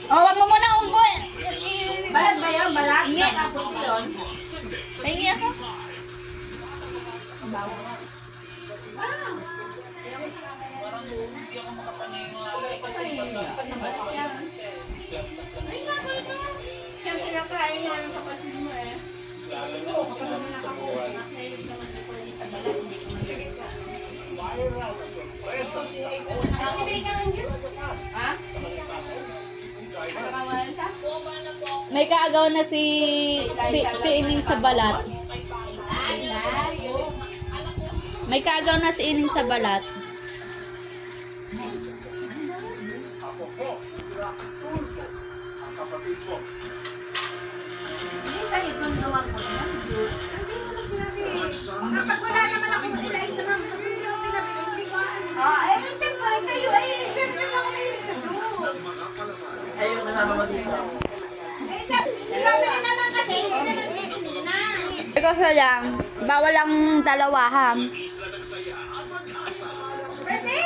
Oh, wag mo muna umboy. Balat ba yan? Balat? Hindi. Nakapot yun. Pahingi ako. Yung kinakain namin kapatid mo eh. Ha? May kaagaw na si Ining sa balat. May kaagaw na si Ining sa balat. Hindi kayo gunduwag ko na. Hindi mo lang sinabi. Kapag wala naman akong nilais na ma'am, sabi hindi ako sinabi. Hindi ko siyempre kayo eh. Siyempre sa ako mahilig sa Diyos. Ayun, kasama mo dito. Grabe ka naman kasi. Hindi naman tinig na. Ikaw siya lang. Bawal ang dalawa ha. Pwede.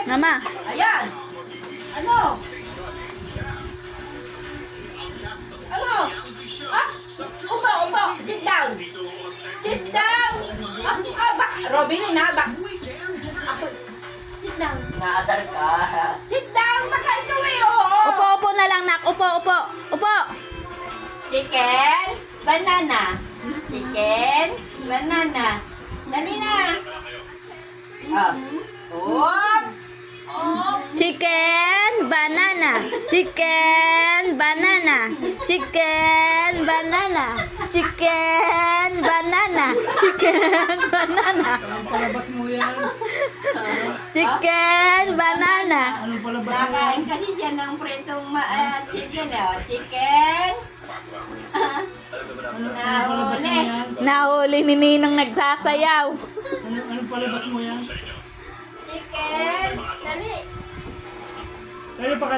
Mama. Ayan. Ano? Ano? Ah? Upo. Sit down. Sit down. Bak. Robin, bak. Ako. Sit down. Naasar ka. Sit down. Baka ikaw eh, oo. Upo na lang, nak. Upo. Chicken, banana. Chicken, banana. Dali na. Op. Chicken, banana. Chicken, banana. Chicken, banana. Chicken, banana. Chicken, banana. Palabas mo yan. Chicken, banana. Anong palabas mo? Nakain kasi dyan ng pretong chicken, chicken. Nahuli. Nahuli ni Ninong nagsasayaw. Anong palabas mo yan? Chicken. Dali. Kaya pa ka